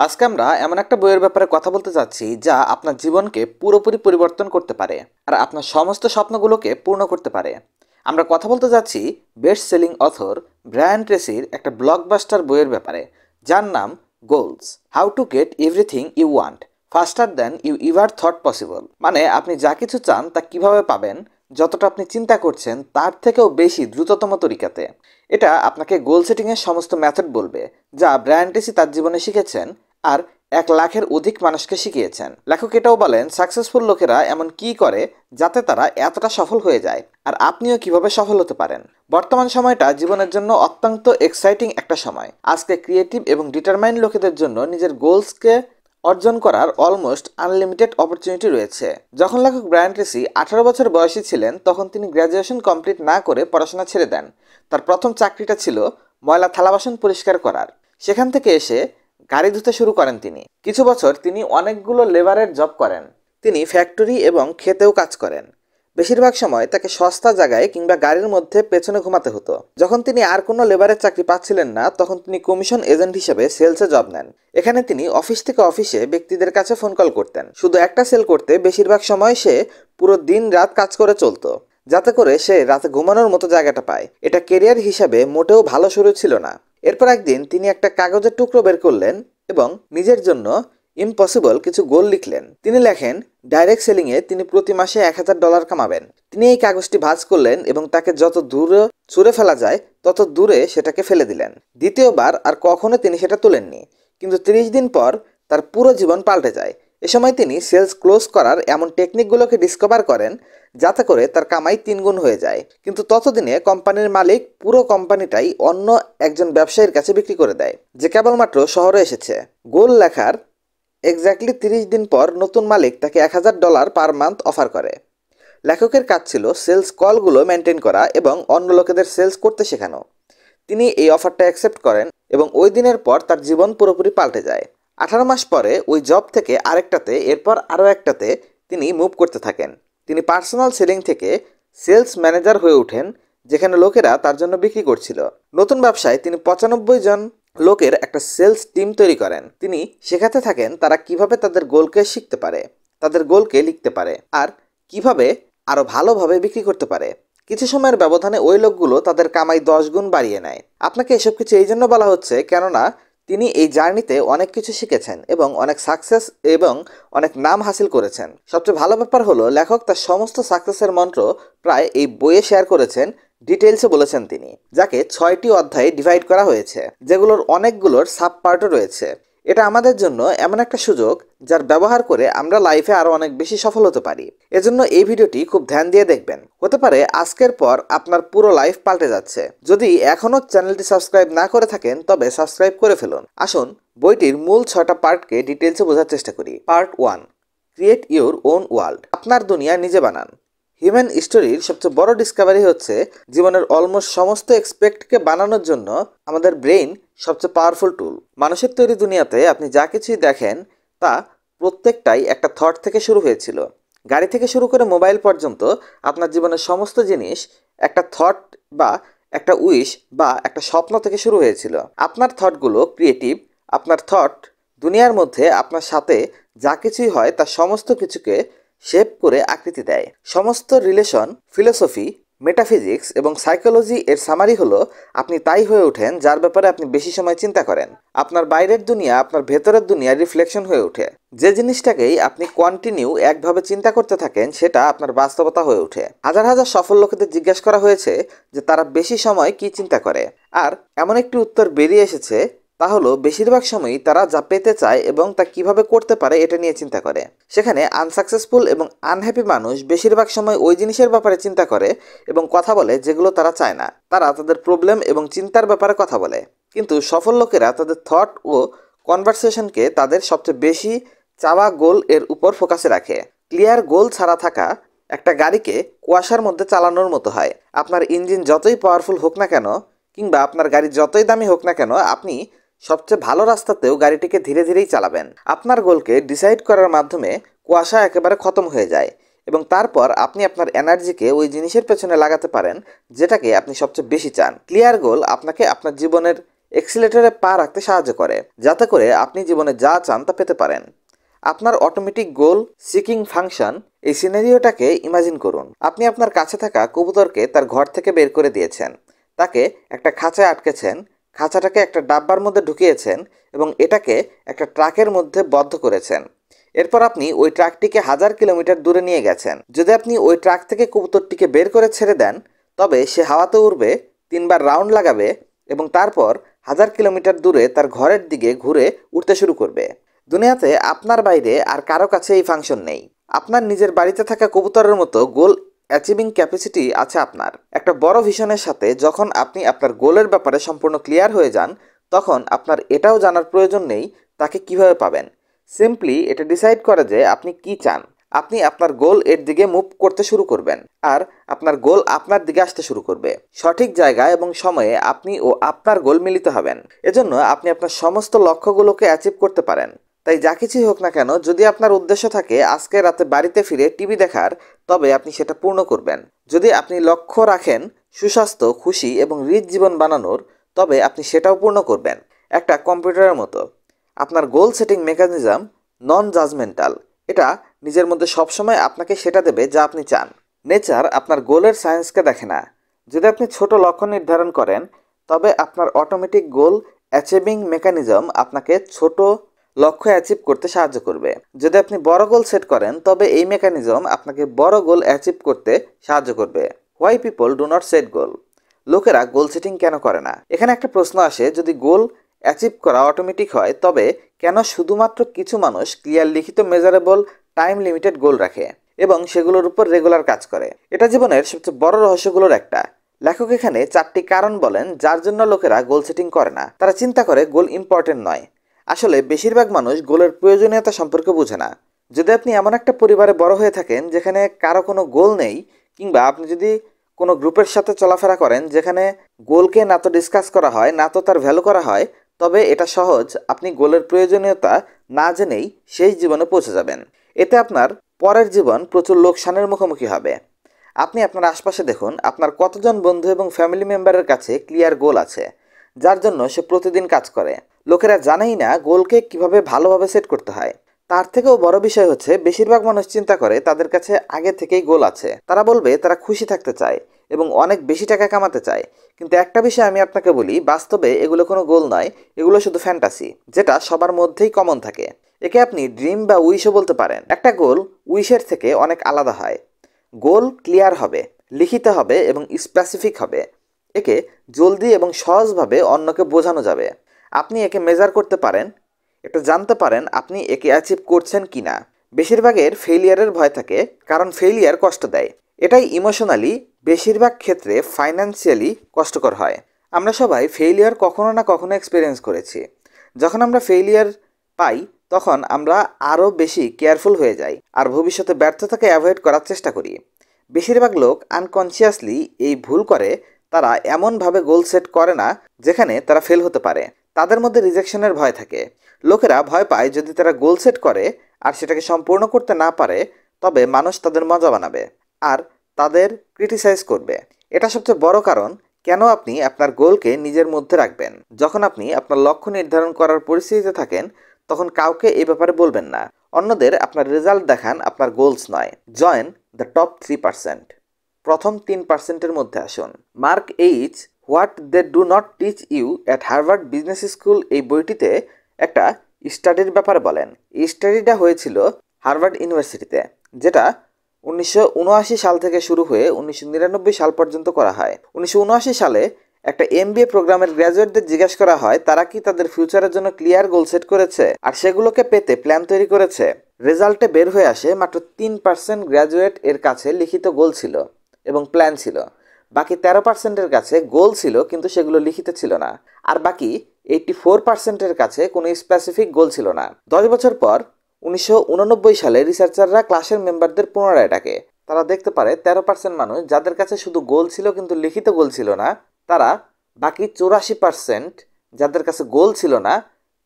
আজকে আমরা এমন একটা বইয়ের ব্যাপারে কথা বলতে যাচ্ছি যা আপনার জীবনকে পুরোপুরি পরিবর্তন করতে পারে আর আপনার সমস্ত স্বপ্নগুলোকে পূর্ণ করতে পারে। আমরা কথা বলতে যাচ্ছি বেস্ট সেলিং অথর ব্রায়ান ট্রেসির একটা ব্লকবাস্টার বইয়ের ব্যাপারে, যার নাম goals, how to get everything you want faster than you ever thought possible. মানে আপনি যা কিছু চান তা কিভাবে পাবেন, যতটা আপনি চিন্তা করছেন তার থেকেও বেশি দ্রুততম তরিকাতে। এটা আপনাকে গোল সেটিংয়ের সমস্ত মেথড বলবে, যা ব্রায়ান ট্রেসি তার জীবনে শিখেছেন আর 1 লাখের অধিক মানুষকে শিখিয়েছেন। লেখক এটাও বলেন সাকসেসফুল লোকেরা এমন কি করে যাতে তারা এতটা সফল হয়ে যায়, আর আপনিও কিভাবে সফল হতে পারেন। বর্তমান সময়টা জীবনের জন্য অত্যন্ত এক্সাইটিং একটা সময়। আজকে ক্রিয়েটিভ এবং ডিটারমাইন্ড লোকেদের জন্য নিজের গোলসকে অর্জন করার অলমোস্ট আনলিমিটেড অপরচুনিটি রয়েছে। যখন লেখক ব্রায়ান ট্রেসি 18 বছর বয়সী ছিলেন, তখন তিনি গ্র্যাজুয়েশন কমপ্লিট না করে পড়াশোনা ছেড়ে দেন। তার প্রথম চাকরিটা ছিল ময়লা থালাবাসন পরিষ্কার করার। সেখান থেকে এসে গাড়ি ধুতে শুরু করেন তিনি। কিছু বছর তিনি অনেকগুলো লেবারের জব করেন। তিনি ফ্যাক্টরি এবং খেতেও কাজ করেন। বেশিরভাগ সময় তাকে সস্তা জায়গায় কিংবা গাড়ির মধ্যে পেছনে ঘুমাতে হতো। যখন তিনি আর কোনো লেবারের চাকরি পাচ্ছিলেন না, তখন তিনি কমিশন এজেন্ট হিসেবে সেলসে জব নেন। এখানে তিনি অফিস থেকে অফিসে ব্যক্তিদের কাছে ফোন কল করতেন। শুধু একটা সেল করতে বেশিরভাগ সময় সে পুরো দিন রাত কাজ করে চলতো, যাতে করে সে রাতে ঘুমানোর মতো জায়গাটা পায়। এটা কেরিয়ার হিসাবে মোটেও ভালো শুরু ছিল না। এরপর একদিন তিনি একটা কাগজের টুকরো বের করলেন এবং নিজের জন্য ইম্পসিবল কিছু গোল লিখলেন। তিনি লেখেন ডাইরেক্ট সেলিংয়ে তিনি প্রতি মাসে $1000 কামাবেন। তিনি এই কাগজটি ভাঁজ করলেন এবং তাকে যত দূরে ছুঁড়ে ফেলা যায় তত দূরে সেটাকে ফেলে দিলেন। দ্বিতীয়বার আর কখনো তিনি সেটা তুলেননি। কিন্তু 30 দিন পর তার পুরো জীবন পাল্টে যায়। এ সময় তিনি সেলস ক্লোজ করার এমন টেকনিকগুলোকে ডিসকভার করেন যাতে করে তার কামাই 3 গুণ হয়ে যায়। কিন্তু ততদিনে কোম্পানির মালিক পুরো কোম্পানিটাই অন্য একজন ব্যবসায়ীর কাছে বিক্রি করে দেয়, যে কেবলমাত্র শহরে এসেছে। গোল লেখার এক্স্যাক্টলি 30 দিন পর নতুন মালিক তাকে $1000 পার মান্থ অফার করে। লেখকের কাজ ছিল সেলস কলগুলো মেনটেন করা এবং অন্য লোকেদের সেলস করতে শেখানো। তিনি এই অফারটা অ্যাকসেপ্ট করেন এবং ওই দিনের পর তার জীবন পুরোপুরি পাল্টে যায়। 18 মাস পরে ওই জব থেকে আরেকটাতে, এরপর আরও একটাতে তিনি মুভ করতে থাকেন। তিনি পার্সোনাল সেলিং থেকে সেলস ম্যানেজার হয়ে ওঠেন, যেখানে লোকেরা তার জন্য বিক্রি করছিল। নতুন ব্যবসায় তিনি 95 জন লোকের একটা সেলস টিম তৈরি করেন। তিনি শেখাতে থাকেন তারা কিভাবে তাদের গোলকে শিখতে পারে, তাদের গোলকে লিখতে পারে আর কিভাবে আরও ভালোভাবে বিক্রি করতে পারে। কিছু সময়ের ব্যবধানে ওই লোকগুলো তাদের কামাই 10 গুণ বাড়িয়ে নেয়। আপনাকে এসব কিছু এই জন্য বলা হচ্ছে কেননা তিনি এই জার্নিতে অনেক কিছু শিখেছেন এবং অনেক সাকসেস এবং অনেক নাম হাসিল করেছেন। সবচেয়ে ভালো ব্যাপার হলো লেখক তার সমস্ত সাকসেসের মন্ত্র প্রায় এই বইয়ে শেয়ার করেছেন, ডিটেলসে বলেছেন তিনি, যাকে 6টি অধ্যায়ে ডিভাইড করা হয়েছে, যেগুলোর অনেকগুলোর সাব পার্টও রয়েছে। এটা আমাদের জন্য এমন একটা সুযোগ যার ব্যবহার করে আমরা লাইফে আরো অনেক বেশি সফল হতে পারি। এজন্য এই ভিডিওটি খুব ধ্যান দিয়ে দেখবেন। হতে পারে আজকের পর আপনার পুরো লাইফ পাল্টে যাচ্ছে। যদি এখনো চ্যানেলটি সাবস্ক্রাইব না করে থাকেন তবে সাবস্ক্রাইব করে ফেলুন। আসুন বইটির মূল 6টা পার্টকে ডিটেলসে বোঝার চেষ্টা করি। Part 1, create your own world. আপনার দুনিয়া নিজে বানান। হিউম্যান স্টোরির সবচেয়ে বড় ডিসকাভারি হচ্ছে জীবনের অলমোস্ট সমস্ত এক্সপেক্টকে বানানোর জন্য আমাদের ব্রেইন সবচেয়ে পাওয়ারফুল টুল। মানুষের তৈরি দুনিয়াতে আপনি যা কিছুই দেখেন তা প্রত্যেকটাই একটা থট থেকে শুরু হয়েছিল। গাড়ি থেকে শুরু করে মোবাইল পর্যন্ত আপনার জীবনের সমস্ত জিনিস একটা থট বা একটা উইশ বা একটা স্বপ্ন থেকে শুরু হয়েছিল। আপনার থটগুলো ক্রিয়েটিভ। আপনার থট দুনিয়ার মধ্যে আপনার সাথে যা কিছুই হয় তার সমস্ত কিছুকে শেপ করে আকৃতি দেয়। সমস্ত রিলেশন, ফিলোসফি, মেটাফিজিক্স এবং সাইকোলজি এর সামারি হলো আপনি তাই হয়ে ওঠেন যার ব্যাপারে আপনি বেশি সময় চিন্তা করেন। আপনার বাইরের দুনিয়া আপনার ভেতরের দুনিয়ার রিফ্লেকশন হয়ে ওঠে। যে জিনিসটাকেই আপনি কন্টিনিউ একভাবে চিন্তা করতে থাকেন সেটা আপনার বাস্তবতা হয়ে ওঠে। হাজার হাজার সফল লোকেদের জিজ্ঞেস করা হয়েছে যে তারা বেশি সময় কি চিন্তা করে, আর এমন একটি উত্তর বেরিয়ে এসেছে, তা হলো বেশিরভাগ সময়ই তারা যা পেতে চায় এবং তা কিভাবে করতে পারে এটা নিয়ে চিন্তা করে। সেখানে আনসাকসেসফুল এবং আনহ্যাপি মানুষ বেশিরভাগ সময় ওই জিনিসের ব্যাপারে চিন্তা করে এবং কথা বলে যেগুলো তারা চায় না। তারা তাদের প্রবলেম এবং চিন্তার ব্যাপারে কথা বলে। কিন্তু সফল লোকেরা তাদের থট ও কনভারসেশনকে তাদের সবচেয়ে বেশি চাওয়া গোল এর উপর ফোকাসে রাখে। ক্লিয়ার গোল ছাড়া থাকা একটা গাড়িকে কুয়াশার মধ্যে চালানোর মতো হয়। আপনার ইঞ্জিন যতই পাওয়ারফুল হোক না কেন কিংবা আপনার গাড়ি যতই দামি হোক না কেন, আপনি সবচেয়ে ভালো রাস্তাতেও গাড়িটিকে ধীরে ধীরেই চালাবেন। আপনার গোলকে ডিসাইড করার মাধ্যমে কুয়াশা একেবারে খতম হয়ে যায় এবং তারপর আপনি আপনার এনার্জিকে ওই জিনিসের পেছনে লাগাতে পারেন যেটাকে আপনি সবচেয়ে বেশি চান। ক্লিয়ার গোল আপনাকে আপনার জীবনের এক্সিলেটরে পা রাখতে সাহায্য করে, যাতে করে আপনি জীবনে যা চান তা পেতে পারেন। আপনার অটোমেটিক গোল সিকিং ফাংশন, এই সিনারিওটাকে ইমাজিন করুন। আপনি আপনার কাছে থাকা কবুতরকে তার ঘর থেকে বের করে দিয়েছেন, তাকে একটা খাঁচায় আটকেছেন, খাঁচাটাকে একটা ডাব্বার মধ্যে ঢুকিয়েছেন এবং এটাকে একটা ট্রাকের মধ্যে বদ্ধ করেছেন। এরপর আপনি ওই ট্রাকটিকে 1000 কিলোমিটার দূরে নিয়ে গেছেন। যদি আপনি ওই ট্রাক থেকে কবুতরটিকে বের করে ছেড়ে দেন, তবে সে হাওয়াতে উড়বে, 3বার রাউন্ড লাগাবে এবং তারপর 1000 কিলোমিটার দূরে তার ঘরের দিকে ঘুরে উঠতে শুরু করবে। দুনিয়াতে আপনার বাইরে আর কারো কাছে এই ফাংশন নেই। আপনার নিজের বাড়িতে থাকা কবুতরের মতো গোল অ্যাচিভিং ক্যাপাসিটি আছে আপনার। একটা বড় ভিশনের সাথে যখন আপনি আপনার গোলের ব্যাপারে সম্পূর্ণ ক্লিয়ার হয়ে যান, তখন আপনার এটাও জানার প্রয়োজন নেই তাকে কিভাবে পাবেন। সিম্পলি এটা ডিসাইড করে যে আপনি কি চান। আপনি আপনার গোল এর দিকে মুভ করতে শুরু করবেন আর আপনার গোল আপনার দিকে আসতে শুরু করবে। সঠিক জায়গায় এবং সময়ে আপনি ও আপনার গোল মিলিত হবেন। এজন্য আপনি আপনার সমস্ত লক্ষ্যগুলোকে অ্যাচিভ করতে পারেন। তাই যা কিছুই হোক না কেন, যদি আপনার উদ্দেশ্য থাকে আজকে রাতে বাড়িতে ফিরে টিভি দেখার, তবে আপনি সেটা পূর্ণ করবেন। যদি আপনি লক্ষ্য রাখেন সুস্বাস্থ্য, খুশি এবং রিচ জীবন বানানোর, তবে আপনি সেটাও পূর্ণ করবেন। একটা কম্পিউটারের মতো আপনার গোল সেটিং মেকানিজম নন জাজমেন্টাল। এটা নিজের মধ্যে সবসময় আপনাকে সেটা দেবে যা আপনি চান। নেচার আপনার গোলের সায়েন্সকে দেখে না। যদি আপনি ছোট লক্ষ্য নির্ধারণ করেন, তবে আপনার অটোমেটিক গোল অ্যাচিভিং মেকানিজম আপনাকে ছোট লক্ষ্য অ্যাচিভ করতে সাহায্য করবে। যদি আপনি বড় গোল সেট করেন, তবে এই মেকানিজম আপনাকে বড় গোল অ্যাচিভ করতে সাহায্য করবে। Why people do not set goal. লোকেরা গোল সেটিং কেন করে না? এখানে একটা প্রশ্ন আসে, যদি গোল অ্যাচিভ করা অটোমেটিক হয়, তবে কেন শুধুমাত্র কিছু মানুষ ক্লিয়ার লিখিত মেজারেবল টাইম লিমিটেড গোল রাখে এবং সেগুলোর উপর রেগুলার কাজ করে? এটা জীবনের সবচেয়ে বড় রহস্যগুলোর একটা। লেখক এখানে 4টি কারণ বলেন যার জন্য লোকেরা গোল সেটিং করে না। তারা চিন্তা করে গোল ইম্পর্টেন্ট নয়। আসলে বেশিরভাগ মানুষ গোলের প্রয়োজনীয়তা সম্পর্কে বোঝে না। যদি আপনি এমন একটা পরিবারে বড় হয়ে থাকেন যেখানে কারো কোনো গোল নেই, কিংবা আপনি যদি কোনো গ্রুপের সাথে চলাফেরা করেন যেখানে গোলকে না তো ডিসকাস করা হয় না তো তার ভ্যালু করা হয়, তবে এটা সহজ, আপনি গোলের প্রয়োজনীয়তা না জেনেই সেই জীবনে পৌঁছে যাবেন। এতে আপনার পরের জীবন প্রচুর লোকসানের মুখোমুখি হবে। আপনি আপনার আশপাশে দেখুন, আপনার কতজন বন্ধু এবং ফ্যামিলি মেম্বারের কাছে ক্লিয়ার গোল আছে যার জন্য সে প্রতিদিন কাজ করে। লোকেরা জানেই না গোলকে কিভাবে ভালোভাবে সেট করতে হয়। তার থেকেও বড় বিষয় হচ্ছে, বেশিরভাগ মানুষ চিন্তা করে তাদের কাছে আগে থেকেই গোল আছে। তারা বলবে তারা খুশি থাকতে চায় এবং অনেক বেশি টাকা কামাতে চায়। কিন্তু একটা বিষয় আমি আপনাকে বলি, বাস্তবে এগুলো কোনো গোল নয়, এগুলো শুধু ফ্যান্টাসি, যেটা সবার মধ্যেই কমন থাকে। একে আপনি ড্রিম বা উইশও বলতে পারেন। একটা গোল উইশের থেকে অনেক আলাদা হয়। গোল ক্লিয়ার হবে, লিখিত হবে এবং স্পেসিফিক হবে। একে জলদি এবং সহজভাবে অন্যকে বোঝানো যাবে। আপনি একে মেজার করতে পারেন, এটা জানতে পারেন আপনি একে অ্যাচিভ করছেন কি না। বেশিরভাগের ফেলিয়ারের ভয় থাকে, কারণ ফেলিয়ার কষ্ট দেয়। এটাই ইমোশনালি, বেশিরভাগ ক্ষেত্রে ফাইন্যান্সিয়ালি কষ্টকর হয়। আমরা সবাই ফেলিয়ার কখনো না কখনো এক্সপিরিয়েন্স করেছি। যখন আমরা ফেলিয়ার পাই, তখন আমরা আরও বেশি কেয়ারফুল হয়ে যাই আর ভবিষ্যতে ব্যর্থতাকে অ্যাভয়েড করার চেষ্টা করি। বেশিরভাগ লোক আনকনসিয়াসলি এই ভুল করে। তারা এমনভাবে গোল সেট করে না যেখানে তারা ফেল হতে পারে। তাদের মধ্যে রিজেকশনের ভয় থাকে। লোকেরা ভয় পায় যদি তারা গোল সেট করে আর সেটাকে সম্পূর্ণ করতে না পারে, তবে মানুষ তাদের মজা বানাবে আর তাদের ক্রিটিসাইজ করবে। এটা সবচেয়ে বড় কারণ কেন আপনি আপনার গোলকে নিজের মধ্যে রাখবেন। যখন আপনি আপনার লক্ষ্য নির্ধারণ করার পরিস্থিতিতে থাকেন, তখন কাউকে এই ব্যাপারে বলবেন না। অন্যদের আপনার রেজাল্ট দেখান, আপনার গোলস নয়। Join the top 3%। প্রথম 3%-এর মধ্যে আসুন। Mark H what they do not teach you at Harvard business school, এই বইটিতে একটা স্টাডির ব্যাপারে বলেন। এই স্টাডিটা হয়েছিল হার্ভার্ড ইউনিভার্সিটিতে, যেটা 1979 সাল থেকে শুরু হয়ে 1999 সাল পর্যন্ত করা হয়। 1979 সালে একটা MBA প্রোগ্রামের গ্র্যাজুয়েটদের জিজ্ঞাসা করা হয় তারা কি তাদের ফিউচারের জন্য ক্লিয়ার গোল সেট করেছে আর সেগুলোকে পেতে প্ল্যান তৈরি করেছে। রেজাল্টে বের হয়ে আসে মাত্র 3% গ্র্যাজুয়েট এর কাছে লিখিত গোল ছিল এবং প্ল্যান ছিল। বাকি 13%-এর কাছে গোল ছিল কিন্তু সেগুলো লিখিত ছিল না। আর বাকি 84%-এর কাছে কোনো স্পেসিফিক গোল ছিল না। 10 বছর পর 1989 সালে রিসার্চাররা ক্লাসের মেম্বারদের পুনরায় ডাকে। তারা দেখতে পারে 13% মানুষ যাদের কাছে শুধু গোল ছিল কিন্তু লিখিত গোল ছিল না, তারা বাকি 84% যাদের কাছে গোল ছিল না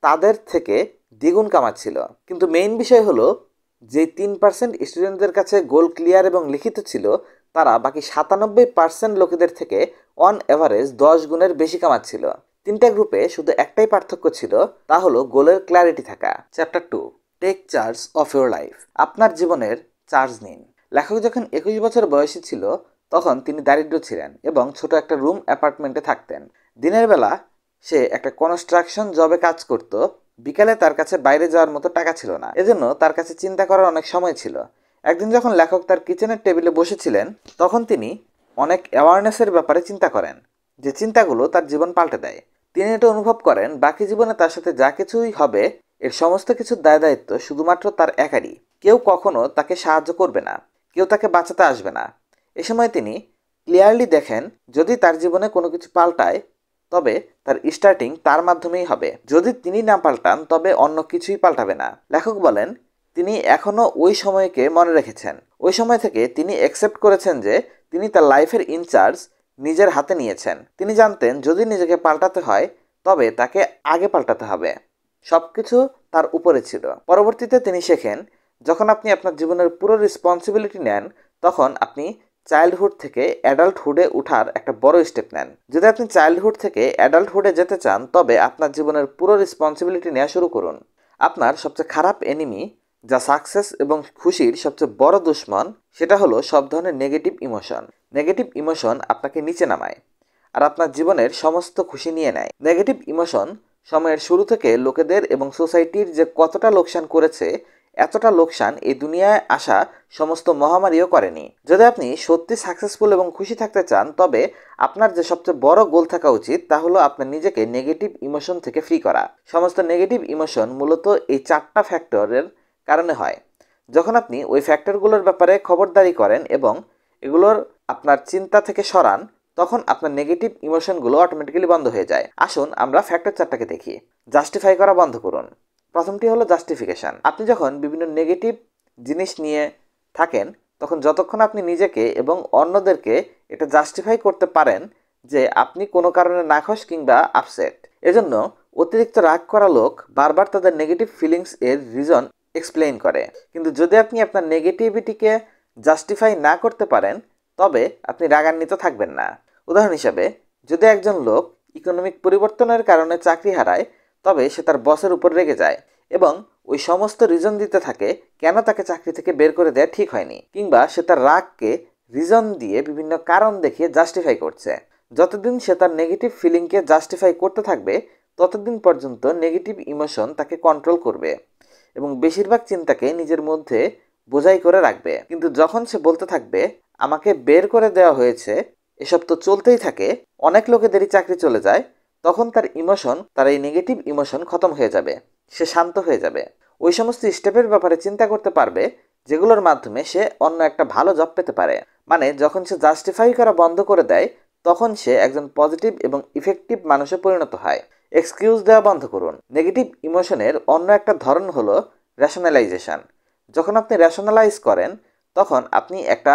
তাদের থেকে দ্বিগুণ কামাচ্ছিল। কিন্তু মেইন বিষয় হলো যে 3% স্টুডেন্টদের কাছে গোল ক্লিয়ার এবং লিখিত ছিল, তারা বাকি 97% লোকেদের থেকে অন এভারেজ 10 গুণের বেশি কামাচ্ছিল। তিনটা গ্রুপে শুধু একটাই পার্থক্য ছিল, তা হলো গোলের ক্ল্যারিটি থাকা। Chapter 2, take charge of your life. আপনার জীবনের চার্জ নিন। লেখক যখন 21 বছর বয়সী ছিল তখন তিনি দারিদ্র ছিলেন এবং ছোট একটা রুম অ্যাপার্টমেন্টে থাকতেন। দিনের বেলা সে একটা কনস্ট্রাকশন জবে কাজ করত, বিকালে তার কাছে বাইরে যাওয়ার মতো টাকা ছিল না, এজন্য তার কাছে চিন্তা করার অনেক সময় ছিল। একদিন যখন লেখক তার কিচেনের টেবিলে বসেছিলেন তখন তিনি অনেক অ্যাওয়ারনেসের ব্যাপারে চিন্তা করেন, যে চিন্তাগুলো তার জীবন পাল্টে দেয়। তিনি এটা অনুভব করেন বাকি জীবনে তার সাথে যা কিছুই হবে এর সমস্ত কিছুর দায় দায়িত্ব শুধুমাত্র তার একারই। কেউ কখনো তাকে সাহায্য করবে না, কেউ তাকে বাঁচাতে আসবে না। এ সময় তিনি ক্লিয়ারলি দেখেন যদি তার জীবনে কোনো কিছু পাল্টায় তবে তার স্টার্টিং তার মাধ্যমেই হবে। যদি তিনি না পাল্টান তবে অন্য কিছুই পাল্টাবে না। লেখক বলেন তিনি এখনও ওই সময়কে মনে রেখেছেন। ওই সময় থেকে তিনি অ্যাকসেপ্ট করেছেন যে তিনি তার লাইফের ইনচার্জ নিজের হাতে নিয়েছেন। তিনি জানতেন যদি নিজেকে পাল্টাতে হয় তবে তাকে আগে পাল্টাতে হবে। সব কিছু তার উপরে ছিল। পরবর্তীতে তিনি শেখেন যখন আপনি আপনার জীবনের পুরো রেসপন্সিবিলিটি নেন তখন আপনি চাইল্ডহুড থেকে অ্যাডাল্টহুডে ওঠার একটা বড় স্টেপ নেন। যদি আপনি চাইল্ডহুড থেকে অ্যাডাল্টহুডে যেতে চান তবে আপনার জীবনের পুরো রেসপন্সিবিলিটি নেওয়া শুরু করুন। আপনার সবচেয়ে খারাপ এনিমি, যা সাকসেস এবং খুশির সবচেয়ে বড় দুশ্মন, সেটা হলো সব ধরনের নেগেটিভ ইমোশন। নেগেটিভ ইমোশন আপনাকে নিচে নামায় আর আপনার জীবনের সমস্ত খুশি নিয়ে নেয়। নেগেটিভ ইমোশন সময়ের শুরু থেকে লোকেদের এবং সোসাইটির যে কতটা লোকসান করেছে, এতটা লোকসান এই দুনিয়ায় আসা সমস্ত মহামারীও করেনি। যদি আপনি সত্যি সাকসেসফুল এবং খুশি থাকতে চান তবে আপনার যে সবচেয়ে বড় গোল থাকা উচিত তা হলো আপনার নিজেকে নেগেটিভ ইমোশন থেকে ফ্রি করা। সমস্ত নেগেটিভ ইমোশন মূলত এই 4টা ফ্যাক্টরের কারণে হয়। যখন আপনি ওই ফ্যাক্টরগুলোর ব্যাপারে খবরদারি করেন এবং এগুলোর আপনার চিন্তা থেকে সরান তখন আপনার নেগেটিভ ইমোশনগুলো অটোমেটিক্যালি বন্ধ হয়ে যায়। আসুন আমরা ফ্যাক্টর 4টাকে দেখি। জাস্টিফাই করা বন্ধ করুন। প্রথমটি হলো জাস্টিফিকেশন। আপনি যখন বিভিন্ন নেগেটিভ জিনিস নিয়ে থাকেন তখন যতক্ষণ আপনি নিজেকে এবং অন্যদেরকে এটা জাস্টিফাই করতে পারেন যে আপনি কোনো কারণে নাখোশ কিংবা আপসেট। এজন্য অতিরিক্ত রাগ করা লোক বারবার তাদের নেগেটিভ ফিলিংস এর রিজন এক্সপ্লেইন করে। কিন্তু যদি আপনি আপনার নেগেটিভিটিকে জাস্টিফাই না করতে পারেন তবে আপনি রাগান্বিত থাকবেন না। উদাহরণ হিসাবে, যদি একজন লোক ইকোনমিক পরিবর্তনের কারণে চাকরি হারায় তবে সে তার বসের উপর রেগে যায় এবং ওই সমস্ত রিজন দিতে থাকে কেন তাকে চাকরি থেকে বের করে দেওয়া ঠিক হয়নি, কিংবা সে তার রাগকে রিজন দিয়ে বিভিন্ন কারণ দেখিয়ে জাস্টিফাই করছে। যতদিন সে তার নেগেটিভ ফিলিংকে জাস্টিফাই করতে থাকবে ততদিন পর্যন্ত নেগেটিভ ইমোশন তাকে কন্ট্রোল করবে এবং বেশিরভাগ চিন্তাকে নিজের মধ্যে বোঝাই করে রাখবে। কিন্তু যখন সে বলতে থাকবে আমাকে বের করে দেওয়া হয়েছে, এসব তো চলতেই থাকে, অনেক লোকেদেরই চাকরি চলে যায়, তখন তার ইমোশন, তার এই নেগেটিভ ইমোশন খতম হয়ে যাবে, সে শান্ত হয়ে যাবে। ওই সমস্ত স্টেপের ব্যাপারে চিন্তা করতে পারবে যেগুলোর মাধ্যমে সে অন্য একটা ভালো জব পেতে পারে। মানে যখন সে জাস্টিফাই করা বন্ধ করে দেয় তখন সে একজন পজিটিভ এবং ইফেক্টিভ মানুষে পরিণত হয়। এক্সকিউজ দেওয়া বন্ধ করুন। নেগেটিভ ইমোশনের অন্য একটা ধরন হলো রেশনালাইজেশন। যখন আপনি রেশনালাইজ করেন তখন আপনি একটা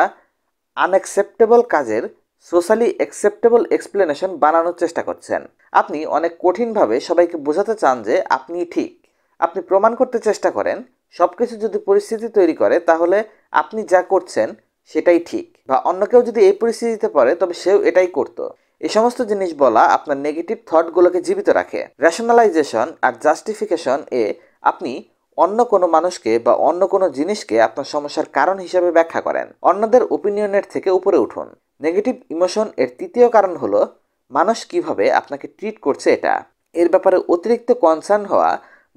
আনঅ্যাকসেপ্টেবল কাজের সোশ্যালি অ্যাকসেপ্টেবল এক্সপ্লেনেশন বানানোর চেষ্টা করছেন। আপনি অনেক কঠিনভাবে সবাইকে বোঝাতে চান যে আপনি ঠিক। আপনি প্রমাণ করতে চেষ্টা করেন সব কিছু যদি পরিস্থিতি তৈরি করে তাহলে আপনি যা করছেন সেটাই ঠিক, বা অন্য কেউ যদি এই পরিস্থিতিতে পড়ে তবে সেও এটাই করত। এই সমস্ত জিনিস বলা আপনার নেগেটিভ থটগুলোকে জীবিত রাখে। রেশনালাইজেশন আর জাস্টিফিকেশন এ আপনি অন্য কোনো মানুষকে বা অন্য কোনো জিনিসকে আপনার সমস্যার কারণ হিসেবে ব্যাখ্যা করেন। অন্যদের ওপিনিয়নের থেকে উপরে উঠুন। নেগেটিভ ইমোশন এর তৃতীয় কারণ হলো মানুষ কিভাবে আপনাকে ট্রিট করছে এটা। এর ব্যাপারে অতিরিক্ত কনসার্ন হওয়া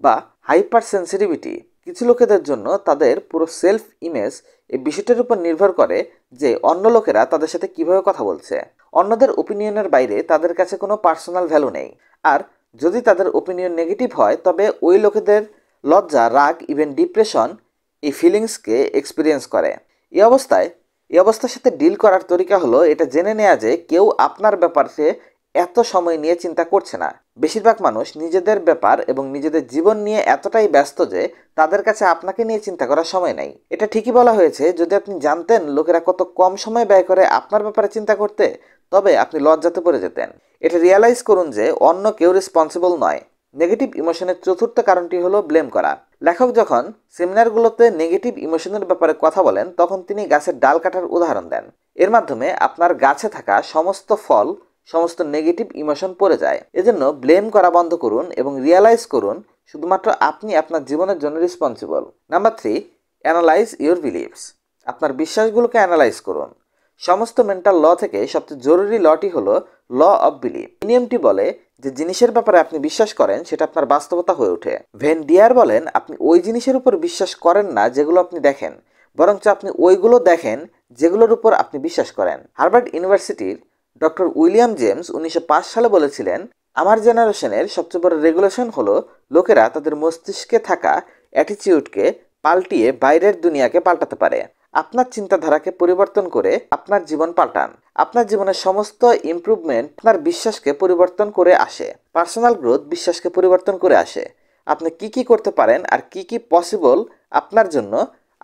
বা হাইপার সেন্সিটিভিটি। কিছু লোকেদের জন্য তাদের পুরো সেলফ ইমেজ এই বিষয়টার উপর নির্ভর করে যে অন্য লোকেরা তাদের সাথে কিভাবে কথা বলছে। অন্যদের ওপিনিয়নের বাইরে তাদের কাছে কোনো পার্সোনাল ভ্যালু নেই। আর যদি তাদের ওপিনিয়ন নেগেটিভ হয় তবে ওই লোকেদের লজ্জা, রাগ, ইভেন ডিপ্রেশন এই ফিলিংসকে এক্সপিরিয়েন্স করে। এই অবস্থার সাথে ডিল করার তরিকা হলো এটা জেনে নেওয়া যে কেউ আপনার ব্যাপারে এত সময় নিয়ে চিন্তা করছে না। বেশিরভাগ মানুষ নিজেদের ব্যাপার এবং নিজেদের জীবন নিয়ে এতটাই ব্যস্ত যে তাদের কাছে আপনাকে নিয়ে চিন্তা করার সময় নাই। এটা ঠিকই বলা হয়েছে, যদি আপনি জানতেন লোকেরা কত কম সময় ব্যয় করে আপনার ব্যাপারে চিন্তা করতে তবে আপনি লজ্জাতে পড়ে যেতেন। এটা রিয়ালাইজ করুন যে অন্য কেউ রেসপন্সিবল নয়। নেগেটিভ ইমোশনের চতুর্থ কারণটি হলো ব্লেম করা। লেখক যখন সেমিনারগুলোতে নেগেটিভ ইমোশনের ব্যাপারে কথা বলেন তখন তিনি গাছের ডাল কাটার উদাহরণ দেন। এর মাধ্যমে আপনার গাছে থাকা সমস্ত ফল সমস্ত নেগেটিভ ইমোশন পড়ে যায়। এজন্য ব্লেম করা বন্ধ করুন এবং রিয়ালাইজ করুন শুধুমাত্র আপনি আপনার জীবনের জন্য responsible. Number 3, analyse your believes. আপনার বিশ্বাসগুলোকে অ্যানালাইজ করুন। সমস্ত মেন্টাল ল থেকে সবচেয়ে জরুরি লটি হলো ল অফ বিলিভ। এই নিয়মটি বলে যে জিনিসের ব্যাপারে আপনি বিশ্বাস করেন সেটা আপনার বাস্তবতা হয়ে ওঠে। ভেন ডিয়ার বলেন, আপনি ওই জিনিসের উপর বিশ্বাস করেন না যেগুলো আপনি দেখেন, বরঞ্চ আপনি ওইগুলো দেখেন যেগুলোর উপর আপনি বিশ্বাস করেন। হার্ভার্ড ইউনিভার্সিটির ডক্টর উইলিয়াম জেমস 1905 সালে বলেছিলেন, আমার জেনারেশনের সবচেয়ে বড় রেগুলেশন হলো লোকেরা তাদের মস্তিষ্কে থাকা অ্যাটিটিউডকে পাল্টিয়ে বাইরের দুনিয়াকে পাল্টাতে পারে। আপনার চিন্তাধারাকে পরিবর্তন করে আপনার জীবন পাল্টান। আপনার জীবনের সমস্ত ইমপ্রুভমেন্ট আপনার বিশ্বাসকে পরিবর্তন করে আসে। পার্সোনাল গ্রোথ বিশ্বাসকে পরিবর্তন করে আসে। আপনি কি করতে পারেন আর কি পসিবল আপনার জন্য।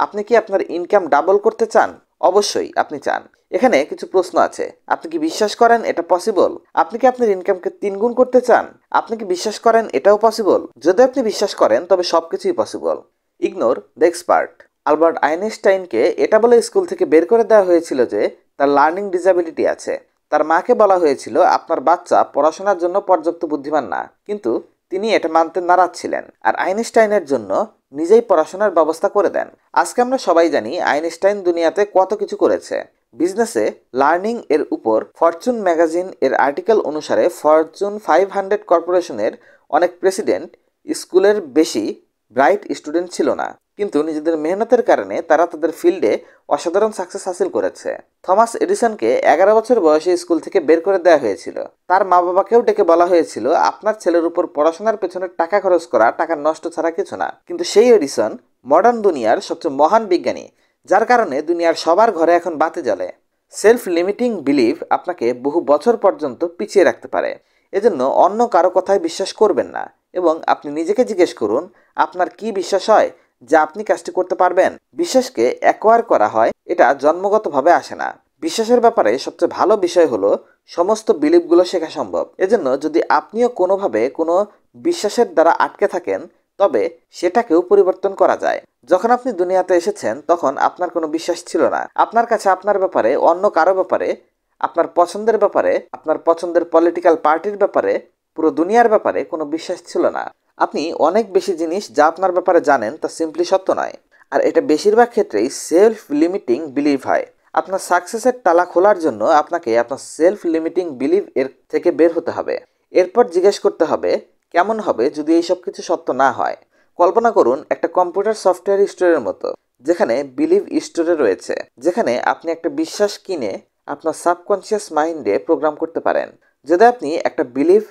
আপনি কি আপনার ইনকাম ডাবল করতে চান? অবশ্যই আপনি চান। এখানে কিছু প্রশ্ন আছে। আপনি কি বিশ্বাস করেন এটা পসিবল? আপনি কি আপনার ইনকামকে 3 গুণ করতে চান? আপনি কি বিশ্বাস করেন এটাও পসিবল? যদি আপনি বিশ্বাস করেন তবে সবকিছুই possible. Ignore the expert. Albert আইনস্টাইনকে এটা বলে স্কুল থেকে বের করে দেওয়া হয়েছিল যে তার লার্নিং ডিসএবিলিটি আছে। তার মাকে বলা হয়েছিল আপনার বাচ্চা পড়াশোনার জন্য পর্যাপ্ত বুদ্ধিমান না, কিন্তু তিনি এটা মানতে নারাজ ছিলেন আর আইনস্টাইনের জন্য নিজেই পড়াশোনার ব্যবস্থা করে দেন। আজকে আমরা সবাই জানি আইনস্টাইন দুনিয়াতে কত কিছু করেছে। বিজনেসে লার্নিং এর উপর ফরচুন ম্যাগাজিন এর আর্টিকেল অনুসারে ফরচুন 500 কর্পোরেশনের অনেক প্রেসিডেন্ট স্কুলের বেশি ব্রাইট স্টুডেন্ট ছিল না, কিন্তু নিজেদের মেহনতের কারণে তারা তাদের ফিল্ডে অসাধারণ সাকসেস হাসিল করেছে। থমাস এডিসনকে 11 বছর বয়সে স্কুল থেকে বের করে দেওয়া হয়েছিল। তার মা বাবাকেও ডেকে বলা হয়েছিল আপনার ছেলের উপর পড়াশোনার পেছনে টাকা খরচ করা টাকা নষ্ট ছাড়া কিছু না, কিন্তু সেই এডিসন মডার্ন দুনিয়ার সবচেয়ে মহান বিজ্ঞানী, যার কারণে দুনিয়ার সবার ঘরে এখন বাতি জ্বলে। সেলফ লিমিটিং বিলিভ আপনাকে বহু বছর পর্যন্ত পিছিয়ে রাখতে পারে। এজন্য অন্য কারো কথায় বিশ্বাস করবেন না এবং আপনি নিজেকে জিজ্ঞেস করুন আপনার কি বিশ্বাস হয় যা আপনি কাজটি করতে পারবেন। বিশ্বাসকে অ্যাকোয়ার করা হয়, এটা জন্মগতভাবে আসে না। বিশ্বাসের ব্যাপারে সবচেয়ে ভালো বিষয় হলো সমস্ত বিলিভগুলো শেখা সম্ভব। এজন্য যদি আপনিও কোনোভাবে কোনো বিশ্বাসের দ্বারা আটকে থাকেন তবে সেটাকেও পরিবর্তন করা যায়। যখন আপনি দুনিয়াতে এসেছেন তখন আপনার কোনো বিশ্বাস ছিল না। আপনার কাছে আপনার ব্যাপারে, অন্য কারো ব্যাপারে, আপনার পছন্দের ব্যাপারে, আপনার পছন্দের পলিটিক্যাল পার্টির ব্যাপারে, পুরো দুনিয়ার ব্যাপারে কোনো বিশ্বাস ছিল না। আপনি অনেক বেশি জিনিস যা আপনার ব্যাপারে জানেন তা সিম্পলি সত্য নয়, আর এটা বেশিরভাগ ক্ষেত্রেই সেলফ লিমিটিং বিলিভ হয়। আপনার সাকসেসের তালা খোলার জন্য আপনাকে আপনার সেলফ লিমিটিং বিলিভ এর থেকে বের হতে হবে। এরপর জিজ্ঞেস করতে হবে কেমন হবে যদি এই সব কিছু সত্য না হয়। কল্পনা করুন একটা কম্পিউটার সফটওয়্যার স্টোরের মতো, যেখানে বিলিভ স্টোরে রয়েছে, যেখানে আপনি একটা বিশ্বাস কিনে আপনার সাবকনশিয়াস মাইন্ডে প্রোগ্রাম করতে পারেন। যদি আপনি একটা বিলিভ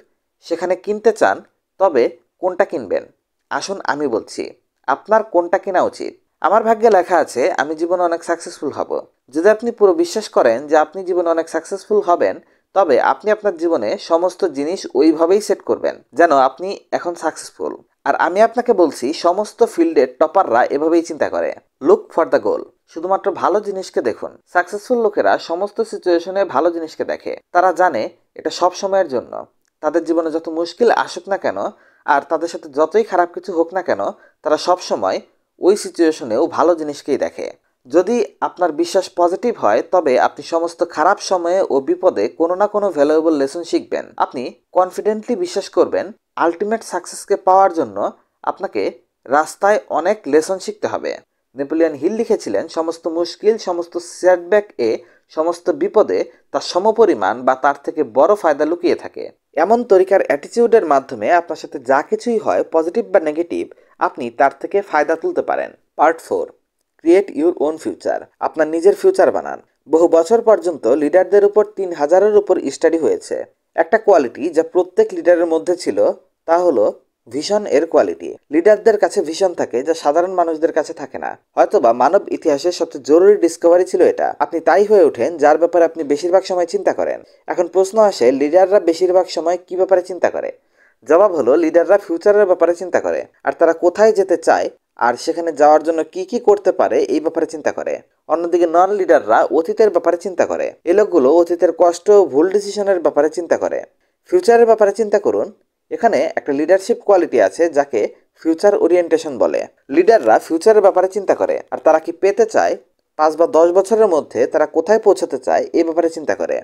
সেখানে কিনতে চান তবে কোনটা কিনবেন? আসুন আমি বলছি আপনার কোনটা কেনা উচিত। আমার ভাগ্যে লেখা আছে আমি জীবনে অনেক সাকসেসফুল হব। যদি আপনি পুরো বিশ্বাস করেন যে আপনি জীবনে অনেক সাকসেসফুল হবেন তবে আপনি আপনার জীবনে সমস্ত জিনিস ওইভাবেই সেট করবেন যেন আপনি এখন সাকসেসফুল। আর আমি আপনাকে বলছি সমস্ত ফিল্ডের টপাররা এভাবেই চিন্তা করে। লুক ফর দ্য গোল। শুধুমাত্র ভালো জিনিসকে দেখুন। সাকসেসফুল লোকেরা সমস্ত সিচুয়েশনে ভালো জিনিসকে দেখে। তারা জানে এটা সব সময়ের জন্য। তাদের জীবনে যত মুশকিল আসুক না কেন আর তাদের সাথে যতই খারাপ কিছু হোক না কেন, তারা সব সময় ওই সিচুয়েশনেও ভালো জিনিসকেই দেখে। যদি আপনার বিশ্বাস পজিটিভ হয় তবে আপনি সমস্ত খারাপ সময়ে ও বিপদে কোনো না কোনো ভ্যালুয়েবল লেসন শিখবেন। আপনি কনফিডেন্টলি বিশ্বাস করবেন আলটিমেট সাকসেসকে পাওয়ার জন্য আপনাকে রাস্তায় অনেক লেসন শিখতে হবে। নেপোলিয়ন হিল লিখেছিলেন সমস্ত মুশকিল, সমস্ত সেটব্যাক সমস্ত বিপদে তার সমপরিমাণ বা তার থেকে বড় ফায়দা লুকিয়ে থাকে। এমন তরিকার অ্যাটিটিউডের মাধ্যমে আপনার সাথে যা কিছুই হয় পজিটিভ বা নেগেটিভ আপনি তার থেকে ফায়দা তুলতে পারেন। Part 4, create your own future. আপনার নিজের ফিউচার বানান। বহু বছর পর্যন্ত লিডারদের উপর 3000-এর উপর স্টাডি হয়েছে। একটা কোয়ালিটি যা প্রত্যেক লিডারের মধ্যে ছিল তা হলো ভিশন এর কোয়ালিটি। লিডারদের কাছে ভিশন থাকে যা সাধারণ মানুষদের কাছে থাকে না। হয়তোবা মানব ইতিহাসের সবচেয়ে জরুরি ডিসকভারি ছিল এটা। আপনি তাই হয়ে ওঠেন যার ব্যাপারে আপনি বেশিরভাগ সময় চিন্তা করেন। এখন প্রশ্ন আসে লিডাররা বেশিরভাগ সময় কি ব্যাপারে চিন্তা করে? জবাব হলো লিডাররা ফিউচারের ব্যাপারে চিন্তা করে, আর তারা কোথায় যেতে চায় আর সেখানে যাওয়ার জন্য কি করতে পারে এই ব্যাপারে চিন্তা করে। অন্যদিকে নন লিডাররা অতীতের ব্যাপারে চিন্তা করে। এই লোকগুলো অতীতের কষ্ট ও ভুল ডিসিশনের ব্যাপারে চিন্তা করে। ফিউচারের ব্যাপারে চিন্তা করুন। এখানে একটা লিডারশিপ কোয়ালিটি আছে যাকে ফিউচার ওরিয়েন্টেশন বলে। লিডাররা ফিউচারের ব্যাপারে চিন্তা করে আর তারা কি পেতে চায়, 5 বা 10 বছরের মধ্যে তারা কোথায় পৌঁছাতে চায় এই ব্যাপারে চিন্তা করে।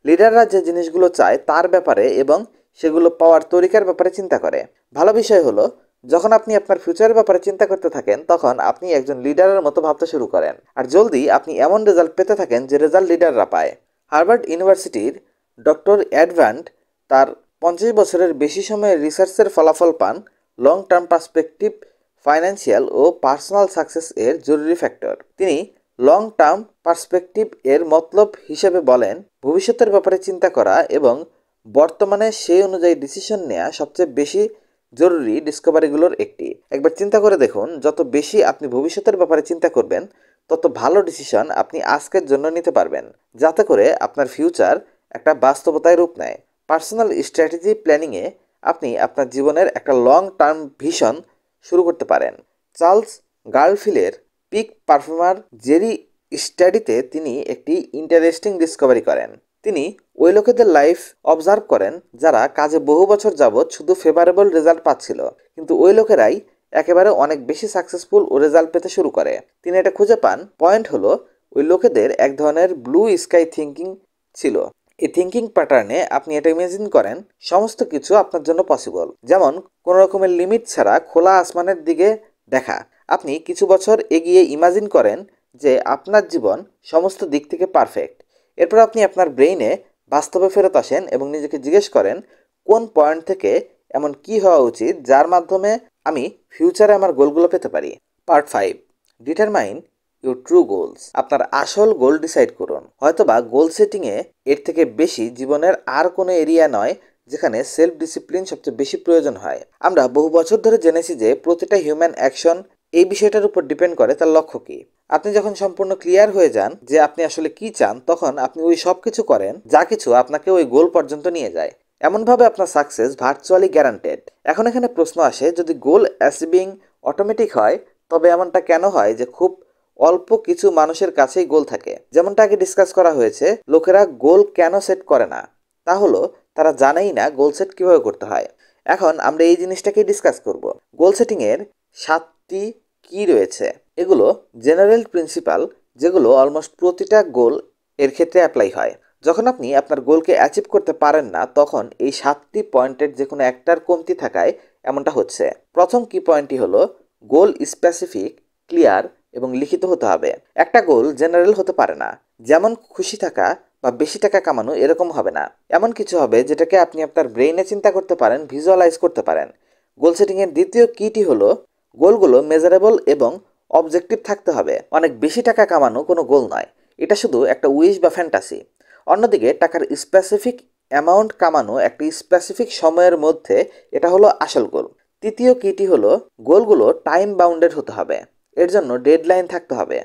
লিডাররা যে জিনিসগুলো চায় তার ব্যাপারে এবং সেগুলো পাওয়ার তরিকার ব্যাপারে চিন্তা করে। ভালো বিষয় হলো, যখন আপনি আপনার ফিউচারের ব্যাপারে চিন্তা করতে থাকেন তখন আপনি একজন লিডারের মতো ভাবতে শুরু করেন, আর জলদি আপনি এমন রেজাল্ট পেতে থাকেন যে রেজাল্ট লিডাররা পায়। হার্ভার্ড ইউনিভার্সিটির ডক্টর অ্যাডভান্ট তার 50 বছরের বেশি সময়ের রিসার্চের ফলাফল পান লং টার্ম পার্সপেক্টিভ, ফাইন্যান্সিয়াল ও পার্সোনাল সাকসেস এর জরুরি ফ্যাক্টর। তিনি লং টার্ম পার্সপেক্টিভ এর মতলব হিসেবে বলেন, ভবিষ্যতের ব্যাপারে চিন্তা করা এবং বর্তমানে সেই অনুযায়ী ডিসিশন নেওয়া সবচেয়ে বেশি জরুরি ডিসকভারিগুলোর একটি। একবার চিন্তা করে দেখুন, যত বেশি আপনি ভবিষ্যতের ব্যাপারে চিন্তা করবেন তত ভালো ডিসিশন আপনি আজকের জন্য নিতে পারবেন, যাতে করে আপনার ফিউচার একটা বাস্তবতায় রূপ নেয়। পার্সোনাল স্ট্র্যাটেজি প্ল্যানিংয়ে আপনি আপনার জীবনের একটা লং টার্ম ভিশন শুরু করতে পারেন। চার্লস গার্লফিলের পিক পারফর্মার জেরি স্টাডিতে তিনি একটি ইন্টারেস্টিং ডিসকভারি করেন। তিনি ওই লোকেদের লাইফ অবজার্ভ করেন যারা কাজে বহু বছর যাবৎ শুধু ফেভারেবল রেজাল্ট পাচ্ছিল, কিন্তু ওই লোকেরাই একেবারে অনেক বেশি সাকসেসফুল ও রেজাল্ট পেতে শুরু করে। তিনি এটা খুঁজে পান, পয়েন্ট হলো ওই লোকেদের এক ধরনের ব্লু স্কাই থিঙ্কিং ছিল। এই থিঙ্কিং প্যাটার্নে আপনি এটা ইমাজিন করেন সমস্ত কিছু আপনার জন্য পসিবল, যেমন কোনো রকমের লিমিট ছাড়া খোলা আসমানের দিকে দেখা। আপনি কিছু বছর এগিয়ে ইমাজিন করেন যে আপনার জীবন সমস্ত দিক থেকে পারফেক্ট। এরপর আপনি আপনার ব্রেইনে বাস্তবে ফেরত আসেন এবং নিজেকে জিজ্ঞেস করেন, কোন পয়েন্ট থেকে এমন কি হওয়া উচিত যার মাধ্যমে আমি ফিউচারে আমার গোলগুলো পেতে পারি। Part 5, determine your true goals. আপনার আসল গোল ডিসাইড করুন। হয়তোবা গোল সেটিংয়ে এর থেকে বেশি জীবনের আর কোনো এরিয়া নয় যেখানে সেলফ ডিসিপ্লিন সবচেয়ে বেশি প্রয়োজন হয়। আমরা বহু বছর ধরে জেনেছি যে প্রতিটা হিউম্যান অ্যাকশন এই বিষয়টার উপর ডিপেন্ড করে তার লক্ষ্য কী। আপনি যখন সম্পূর্ণ ক্লিয়ার হয়ে যান যে আপনি আসলে কি চান, তখন আপনি ওই সব কিছু করেন যা কিছু আপনাকে ওই গোল পর্যন্ত নিয়ে যায়। এমনভাবে আপনার সাকসেস ভার্চুয়ালি গ্যারান্টেড। এখন এখানে প্রশ্ন আসে, যদি গোল অ্যাচিভিং অটোমেটিক হয় তবে এমনটা কেন হয় যে খুব অল্প কিছু মানুষের কাছেই গোল থাকে? যেমনটা আগে ডিসকাস করা হয়েছে, লোকেরা গোল কেন সেট করে না, তা হলো তারা জানেই না গোল সেট কীভাবে করতে হয়। এখন আমরা এই জিনিসটাকেই ডিসকাস করব। গোল সেটিংয়ের 7টি কি রয়েছে। এগুলো জেনারেল প্রিন্সিপাল যেগুলো অলমোস্ট প্রতিটা গোল এর ক্ষেত্রে অ্যাপ্লাই হয়। যখন আপনি আপনার গোলকে অ্যাচিভ করতে পারেন না, তখন এই 7টি পয়েন্টের যে কোনো একটার কমতি থাকায় এমনটা হচ্ছে। প্রথম কি পয়েন্টটি হলো, গোল স্পেসিফিক, ক্লিয়ার এবং লিখিত হতে হবে। একটা গোল জেনারেল হতে পারে না, যেমন খুশি থাকা বা বেশি টাকা কামানো এরকম হবে না। এমন কিছু হবে যেটাকে আপনি আপনার ব্রেইনে চিন্তা করতে পারেন, ভিজুয়ালাইজ করতে পারেন। গোল সেটিংয়ের দ্বিতীয় কিটি হলো, গোলগুলো মেজারেবল এবং অবজেক্টিভ থাকতে হবে। অনেক বেশি টাকা কামানো কোনো গোল নয়, এটা শুধু একটা উইশ বা ফ্যান্টাসি। অন্যদিকে টাকার স্পেসিফিক অ্যামাউন্ট কামানো একটা স্পেসিফিক সময়ের মধ্যে, এটা হলো আসল গোল। তৃতীয় কিটি হলো, গোলগুলো টাইম বাউন্ডেড হতে হবে। এর জন্য ডেডলাইন থাকতে হবে।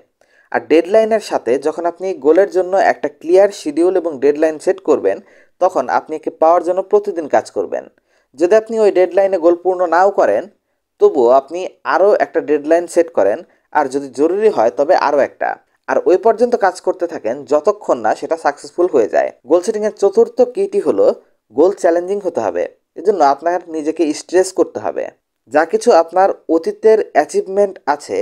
আর ডেডলাইনের সাথে যখন আপনি গোলের জন্য একটা ক্লিয়ার শিডিউল এবং ডেডলাইন সেট করবেন, তখন আপনি একে পাওয়ার জন্য প্রতিদিন কাজ করবেন। যদি আপনি ওই ডেডলাইনে গোল পূর্ণ নাও করেন, তবুও আপনি আরও একটা ডেডলাইন সেট করেন, আর যদি জরুরি হয় তবে আরও একটা, আর ওই পর্যন্ত কাজ করতে থাকেন যতক্ষণ না সেটা সাকসেসফুল হয়ে যায়। গোল সেটিংয়ের চতুর্থ কিটি হলো, গোল চ্যালেঞ্জিং হতে হবে। এজন্য আপনার নিজেকে স্ট্রেস করতে হবে। যা কিছু আপনার অতীতের অ্যাচিভমেন্ট আছে,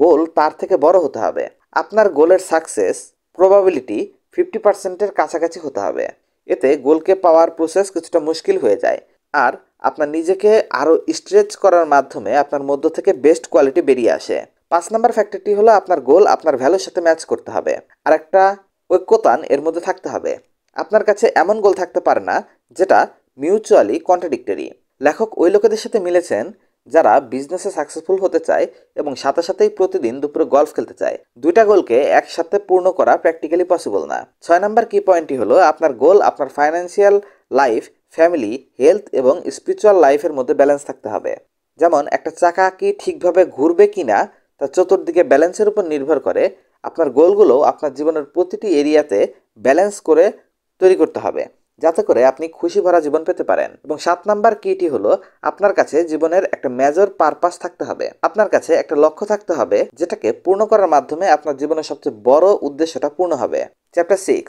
গোল তার থেকে বড় হতে হবে। আপনার গোলের সাকসেস প্রবাবিলিটি 50%-এর কাছাকাছি হতে হবে। এতে গোলকে পাওয়ার প্রসেস কিছুটা মুশকিল হয়ে যায়, আর আপনার নিজেকে আরও স্ট্রেচ করার মাধ্যমে আপনার মধ্য থেকে বেস্ট কোয়ালিটি বেরিয়ে আসে। 5 নম্বর ফ্যাক্টরটি হলো, আপনার গোল আপনার ভ্যালুর সাথে ম্যাচ করতে হবে, আর একটা ঐক্যতান এর মধ্যে থাকতে হবে। আপনার কাছে এমন গোল থাকতে পারে না যেটা মিউচুয়ালি কন্ট্রাডিক্টরি। লেখক ওই লোকেদের সাথে মিলেছেন যারা বিজনেসে সাকসেসফুল হতে চায় এবং সাথে সাথেই প্রতিদিন দুপুরে গলফ খেলতে চায়। দুইটা গোলকে একসাথে পূর্ণ করা প্র্যাকটিক্যালি পসিবল না। 6 নম্বর কি পয়েন্টটি হলো, আপনার গোল আপনার ফাইন্যান্সিয়াল লাইফ, ফ্যামিলি, হেলথ এবং স্পিরিচুয়াল লাইফের মধ্যে ব্যালেন্স থাকতে হবে। যেমন একটা চাকা কি ঠিকভাবে ঘুরবে কিনা তার চতুর্দিকে ব্যালেন্সের উপর নির্ভর করে। আপনার গোলগুলো আপনার জীবনের প্রতিটি এরিয়াতে ব্যালেন্স করে তৈরি করতে হবে, যাতে করে আপনি খুশি ভরা জীবন পেতে পারেন। এবং 7 নাম্বার কিটি হলো, আপনার কাছে জীবনের একটা মেজর পারপাস থাকতে হবে। আপনার কাছে একটা লক্ষ্য থাকতে হবে যেটাকে পূর্ণ করার মাধ্যমে আপনার জীবনের সবচেয়ে বড় উদ্দেশ্যটা পূর্ণ হবে। Chapter 6,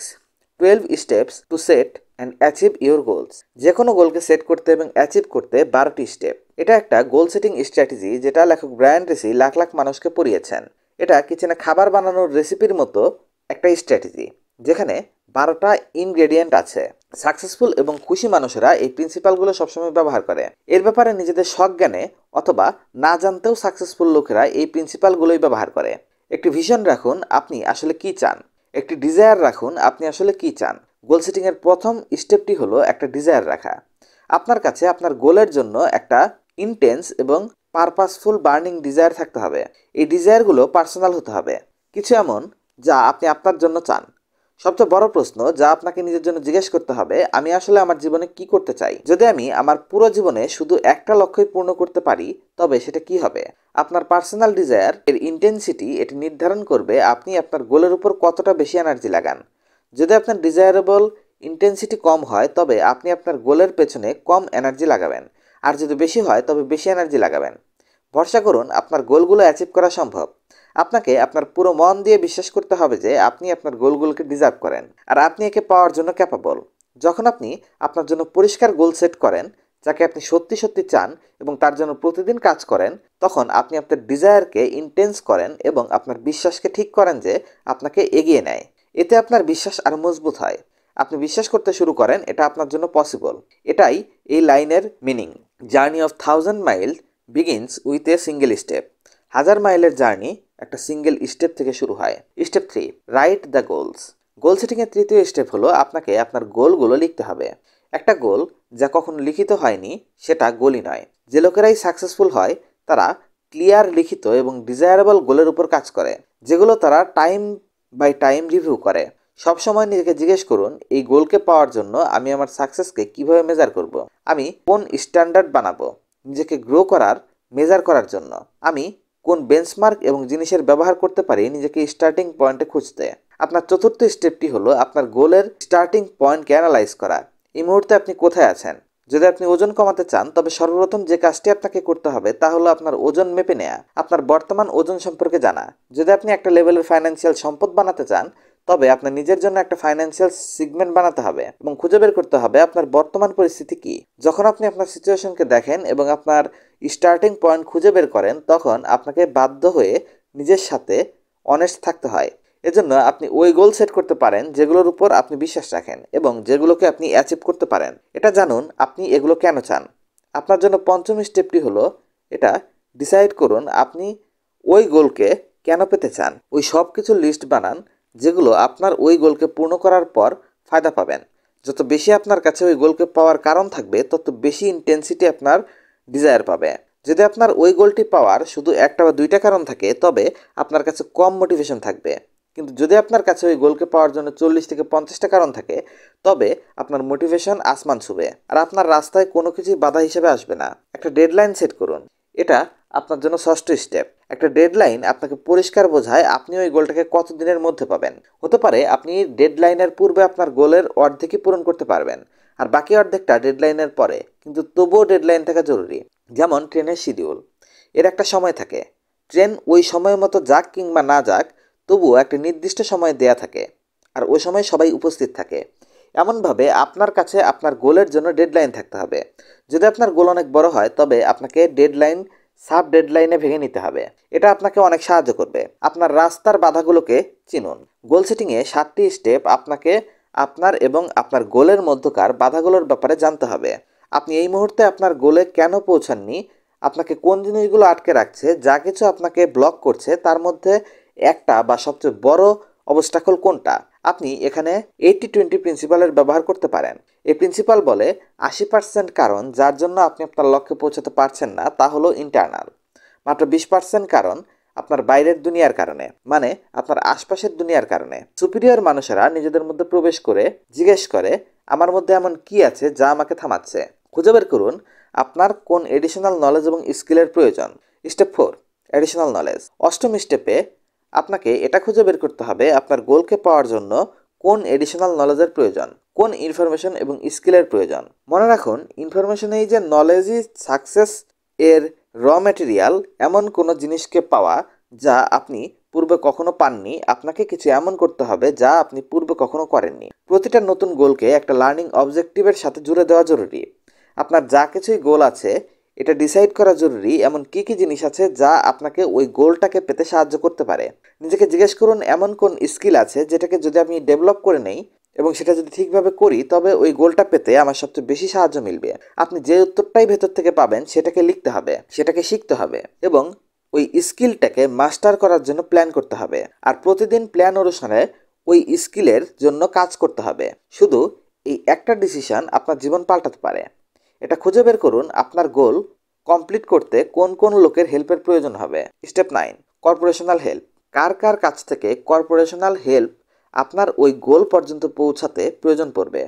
12 steps to set and achieve your goals. যে কোনো গোলকে সেট করতে এবং অ্যাচিভ করতে 12টি স্টেপ। এটা একটা গোল সেটিং স্ট্র্যাটেজি যেটা লেখক ব্রায়ান ট্রেসি লাখ লাখ মানুষকে পড়িয়েছেন। এটা কিচেনে খাবার বানানোর রেসিপির মতো একটা স্ট্র্যাটেজি, যেখানে 12টা ইনগ্রেডিয়েন্ট আছে। সাকসেসফুল এবং খুশি মানুষেরা এই প্রিন্সিপালগুলো সবসময় ব্যবহার করে। এর ব্যাপারে নিজেদের সজ্ঞানে অথবা না জানতেও সাকসেসফুল লোকেরা এই প্রিন্সিপালগুলোই ব্যবহার করে। একটি ভিশন রাখুন, আপনি আসলে কি চান। একটি ডিজায়ার রাখুন, আপনি আসলে কি চান। গোল সেটিংয়ের প্রথম স্টেপটি হলো একটা ডিজায়ার রাখা। আপনার কাছে আপনার গোলের জন্য একটা ইন্টেন্স এবং পারপাসফুল বার্নিং ডিজায়ার থাকতে হবে। এই ডিজায়ারগুলো পার্সোনাল হতে হবে, কিছু এমন যা আপনি আপনার জন্য চান। সবচেয়ে বড় প্রশ্ন যা আপনাকে নিজের জন্য জিজ্ঞেস করতে হবে, আমি আসলে আমার জীবনে কি করতে চাই? যদি আমি আমার পুরো জীবনে শুধু একটা লক্ষ্যই পূর্ণ করতে পারি, তবে সেটা কি হবে? আপনার পার্সোনাল ডিজায়ার এর ইন্টেন্সিটি এটি নির্ধারণ করবে আপনি আপনার গোলের উপর কতটা বেশি এনার্জি লাগান। যদি আপনার ডিজায়ারেবল ইন্টেন্সিটি কম হয়, তবে আপনি আপনার গোলের পেছনে কম এনার্জি লাগাবেন, আর যদি বেশি হয় তবে বেশি এনার্জি লাগাবেন। ভরসা করুন, আপনার গোলগুলো অ্যাচিভ করা সম্ভব। আপনাকে আপনার পুরো মন দিয়ে বিশ্বাস করতে হবে যে আপনি আপনার গোলগুলোকে ডিজার্ভ করেন, আর আপনি একে পাওয়ার জন্য ক্যাপাবল। যখন আপনি আপনার জন্য পরিষ্কার গোল সেট করেন, যাকে আপনি সত্যি সত্যি চান এবং তার জন্য প্রতিদিন কাজ করেন, তখন আপনি আপনার ডিজায়ারকে ইন্টেন্স করেন এবং আপনার বিশ্বাসকে ঠিক করেন যে আপনাকে এগিয়ে নেয়। এতে আপনার বিশ্বাস আরও মজবুত হয়। আপনি বিশ্বাস করতে শুরু করেন এটা আপনার জন্য পসিবল। এটাই এই লাইনের meaning. Journey of 1000 mile begins with a single step. 1000 মাইলের জার্নি একটা সিঙ্গেল স্টেপ থেকে শুরু হয়। Step 3, write the goals. Goal সেটিংয়ের তৃতীয় স্টেপ হলো আপনাকে আপনার গোলগুলো লিখতে হবে। একটা গোল যা কখনো লিখিত হয়নি সেটা গোলই নয়। যে লোকেরাই সাকসেসফুল হয় তারা ক্লিয়ার, লিখিত এবং ডিজায়ারেবল গোলের উপর কাজ করে, যেগুলো তারা টাইম বাই টাইম রিভিউ করে। সবসময় নিজেকে জিজ্ঞেস করুন, এই গোলকে পাওয়ার জন্য আমি আমার সাকসেসকে কিভাবে মেজার করব? আমি কোন স্ট্যান্ডার্ড বানাবো নিজেকে গ্রো করার, মেজার করার জন্য? আমি কোন বেঞ্চমার্ক এবং জিনিসের ব্যবহার করতে পারি নিজেকে স্টার্টিং পয়েন্টে খুঁজতে? আপনার চতুর্থ স্টেপটি হলো আপনার গোলের স্টার্টিং পয়েন্টকে অ্যানালাইজ করা। এই মুহূর্তে আপনি কোথায় আছেন? যদি আপনি ওজন কমাতে চান, তবে সর্বপ্রথম যে কাজটি আপনাকে করতে হবে তা হলো আপনার ওজন মেপে নেওয়া, আপনার বর্তমান ওজন সম্পর্কে জানা। যদি আপনি একটা লেভেলের ফাইন্যান্সিয়াল সম্পদ বানাতে চান, তবে আপনার নিজের জন্য একটা ফাইন্যান্সিয়াল সিগমেন্ট বানাতে হবে এবং খুঁজে বের করতে হবে আপনার বর্তমান পরিস্থিতি কি। যখন আপনি আপনার সিচুয়েশনকে দেখেন এবং আপনার স্টার্টিং পয়েন্ট খুঁজে বের করেন, তখন আপনাকে বাধ্য হয়ে নিজের সাথে অনেস্ট থাকতে হয়। এজন্য আপনি ওই গোল সেট করতে পারেন যেগুলোর উপর আপনি বিশ্বাস রাখেন এবং যেগুলোকে আপনি অ্যাচিভ করতে পারেন। এটা জানুন আপনি এগুলো কেন চান। আপনার জন্য পঞ্চম স্টেপটি হলো এটা ডিসাইড করুন আপনি ওই গোলকে কেন পেতে চান। ওই সব কিছুর লিস্ট বানান যেগুলো আপনার ওই গোলকে পূর্ণ করার পর ফায়দা পাবেন। যত বেশি আপনার কাছে ওই গোলকে পাওয়ার কারণ থাকবে, তত বেশি ইন্টেন্সিটি আপনার ডিজায়ার পাবে। যদি আপনার ওই গোলটি পাওয়ার শুধু একটা বা দুইটা কারণ থাকে, তবে আপনার কাছে কম মোটিভেশন থাকবে। কিন্তু যদি আপনার কাছে ওই গোলকে পাওয়ার জন্য 40 থেকে 50টা কারণ থাকে, তবে আপনার মোটিভেশন আসমান ছুবে, আর আপনার রাস্তায় কোনো কিছুই বাধা হিসেবে আসবে না। একটা ডেডলাইন সেট করুন। এটা আপনার জন্য ষষ্ঠ স্টেপ। একটা ডেডলাইন আপনাকে পরিষ্কার বোঝায় আপনি ওই গোলটাকে কত দিনের মধ্যে পাবেন। হতে পারে আপনি ডেডলাইনের পূর্বে আপনার গোলের অর্ধেকই পূরণ করতে পারবেন, আর বাকি অর্ধেকটা ডেডলাইনের পরে। কিন্তু তবুও ডেডলাইন থাকা জরুরি। যেমন ট্রেনের শিডিউল, এর একটা সময় থাকে। ট্রেন ওই সময় মতো যাক কিংবা না যাক, তবুও একটা নির্দিষ্ট সময় দেয়া থাকে, আর ওই সময় সবাই উপস্থিত থাকে। এমনভাবে আপনার কাছে আপনার গোলের জন্য ডেডলাইন থাকতে হবে। যদি আপনার গোল অনেক বড় হয়, তবে আপনাকে ডেডলাইন সাব ডেডলাইনে ভেঙে নিতে হবে। এটা আপনাকে অনেক সাহায্য করবে। আপনার রাস্তার বাধাগুলোকে চিনুন। গোল সেটিংয়ে 7টি স্টেপ আপনাকে আপনার এবং আপনার গোলের মধ্যকার বাধাগুলোর ব্যাপারে জানতে হবে। আপনি এই মুহূর্তে আপনার গোলে কেন পৌঁছাননি, আপনাকে কোন জিনিসগুলো আটকে রাখছে, যা কিছু আপনাকে ব্লক করছে তার মধ্যে একটা বা সবচেয়ে বড় অবস্টাকল কোনটা। আপনি এখানে 80-20 প্রিন্সিপালের ব্যবহার করতে পারেন। এই প্রিন্সিপাল বলে 80% কারণ যার জন্য আপনি আপনার লক্ষ্যে পৌঁছাতে পারছেন না তা হলো ইন্টারনাল। মাত্র 20% কারণ আপনার বাইরের দুনিয়ার কারণে, মানে আপনার আশপাশের দুনিয়ার কারণে। সুপিরিয়র মানুষেরা নিজেদের মধ্যে প্রবেশ করে জিজ্ঞেস করে, আমার মধ্যে এমন কি আছে যা আমাকে থামাচ্ছে? খুঁজে বের করুন আপনার কোন এডিশনাল নলেজ এবং স্কিলের প্রয়োজন। Step 4, additional knowledge. অষ্টম স্টেপে আপনাকে এটা খুঁজে বের করতে হবে আপনার গোলকে পাওয়ার জন্য কোন এডিশনাল নলেজের প্রয়োজন, কোন ইনফরমেশন এবং স্কিলের প্রয়োজন। মনে রাখুন, ইনফরমেশন এই যে নলেজই সাকসেস এর র ম্যাটেরিয়াল। এমন কোনো জিনিসকে পাওয়া যা আপনি পূর্বে কখনো পাননি, আপনাকে কিছু এমন করতে হবে যা আপনি পূর্বে কখনো করেননি। প্রতিটা নতুন গোলকে একটা লার্নিং অবজেক্টিভের সাথে জুড়ে দেওয়া জরুরি। আপনার যা কিছুই গোল আছে, এটা ডিসাইড করা জরুরি এমন কি কি জিনিস আছে যা আপনাকে ওই গোলটাকে পেতে সাহায্য করতে পারে। নিজেকে জিজ্ঞেস করুন এমন কোন স্কিল আছে যেটাকে যদি আমি ডেভেলপ করে নেই এবং সেটা যদি ঠিকভাবে করি তবে ওই গোলটা পেতে আমার সবচেয়ে বেশি সাহায্য মিলবে। আপনি যে উত্তরটাই ভেতর থেকে পাবেন সেটাকে লিখতে হবে, সেটাকে শিখতে হবে এবং ওই স্কিলটাকে মাস্টার করার জন্য প্ল্যান করতে হবে। আর প্রতিদিন প্ল্যান অনুসারে ওই স্কিলের জন্য কাজ করতে হবে। শুধু এই একটা ডিসিশন আপনার জীবন পাল্টাতে পারে। এটা খুঁজে বের করুন আপনার গোল কমপ্লিট করতে কোন কোন লোকের হেল্পের প্রয়োজন হবে। Step 9, কর্পোরেশনাল help. কার কার কাছ থেকে কর্পোরেশনাল হেল্প আপনার ওই গোল পর্যন্ত পৌঁছাতে প্রয়োজন পড়বে।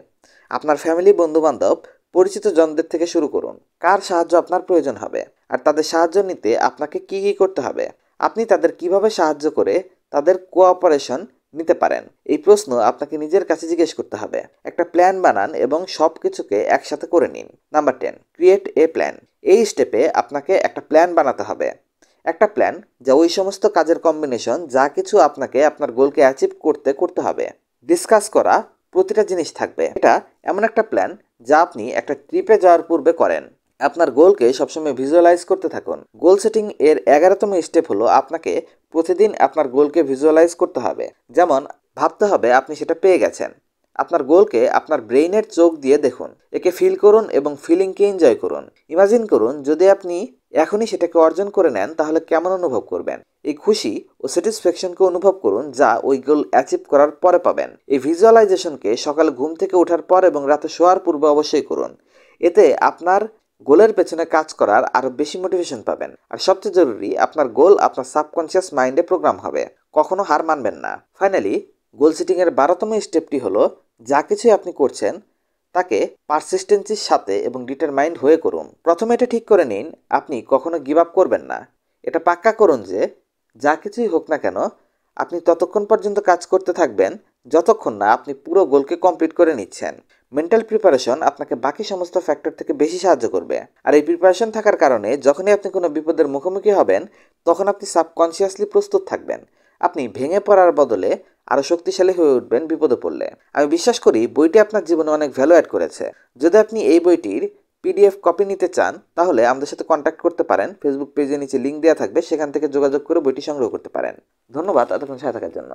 আপনার ফ্যামিলি, বন্ধুবান্ধব, পরিচিত জনদের থেকে শুরু করুন। কার সাহায্য আপনার প্রয়োজন হবে আর তাদের সাহায্য নিতে আপনাকে কি কি করতে হবে। আপনি তাদের কিভাবে সাহায্য করে তাদের কোঅপারেশন নিতে পারেন, এই প্রশ্ন আপনাকে নিজের কাছে জিজ্ঞেস করতে হবে। একটা প্ল্যান বানান এবং সব কিছুকে একসাথে করে নিন। Number 10, create a plan. এই স্টেপে আপনাকে একটা প্ল্যান বানাতে হবে। একটা প্ল্যান যা ওই সমস্ত কাজের কম্বিনেশন যা কিছু আপনাকে আপনার গোলকে অ্যাচিভ করতে করতে হবে। ডিসকাস করা প্রতিটা জিনিস থাকবে। এটা এমন একটা প্ল্যান যা আপনি একটা ট্রিপে যাওয়ার পূর্বে করেন। আপনার গোলকে সবসময় ভিজুয়ালাইজ করতে থাকুন। গোল সেটিং এর 11তম স্টেপ হলো আপনাকে প্রতিদিন আপনার গোলকে ভিজুয়ালাইজ করতে হবে। যেমন ভাবতে হবে আপনি সেটা পেয়ে গেছেন। আপনার গোলকে আপনার ব্রেইনের চোখ দিয়ে দেখুন, একে ফিল করুন এবং ফিলিংকে এনজয় করুন। ইমাজিন করুন যদি আপনি এখনই সেটাকে অর্জন করে নেন তাহলে কেমন অনুভব করবেন। এই খুশি ও স্যাটিসফ্যাকশনকে অনুভব করুন যা ওই গোল অ্যাচিভ করার পরে পাবেন। এই ভিজুয়ালাইজেশনকে সকালে ঘুম থেকে ওঠার পর এবং রাতে শোয়ার পূর্বে অবশ্যই করুন। এতে আপনার গোলের পেছনে কাজ করার আরও বেশি মোটিভেশন পাবেন। আর সবচেয়ে জরুরি, আপনার গোল আপনার সাবকনশিয়াস মাইন্ডে প্রোগ্রাম হবে। কখনো হার মানবেন না। ফাইনালি, গোল সেটিংয়ের 12তম স্টেপটি হলো যা কিছুই আপনি করছেন তাকে পারসিস্টেন্সির সাথে এবং ডিটারমাইন্ড হয়ে করুন। প্রথমে এটা ঠিক করে নিন আপনি কখনো গিভ আপ করবেন না। এটা পাক্কা করুন যে যা কিছুই হোক না কেন আপনি ততক্ষণ পর্যন্ত কাজ করতে থাকবেন যতক্ষণ না আপনি পুরো গোলকে কমপ্লিট করে নিচ্ছেন। মেন্টাল প্রিপারেশন আপনাকে বাকি সমস্ত ফ্যাক্টর থেকে বেশি সাহায্য করবে। আর এই প্রিপারেশন থাকার কারণে যখনই আপনি কোনো বিপদের মুখোমুখি হবেন তখন আপনি সাবকনশিয়াসলি প্রস্তুত থাকবেন। আপনি ভেঙে পড়ার বদলে আরও শক্তিশালী হয়ে উঠবেন বিপদে পড়লে। আমি বিশ্বাস করি বইটি আপনার জীবনে অনেক ভ্যালু অ্যাড করেছে। যদি আপনি এই বইটির PDF কপি নিতে চান তাহলে আমাদের সাথে কন্ট্যাক্ট করতে পারেন। ফেসবুক পেজে নিচে লিঙ্ক দেওয়া থাকবে, সেখান থেকে যোগাযোগ করে বইটি সংগ্রহ করতে পারেন। ধন্যবাদ এতক্ষণ সাথে থাকার জন্য।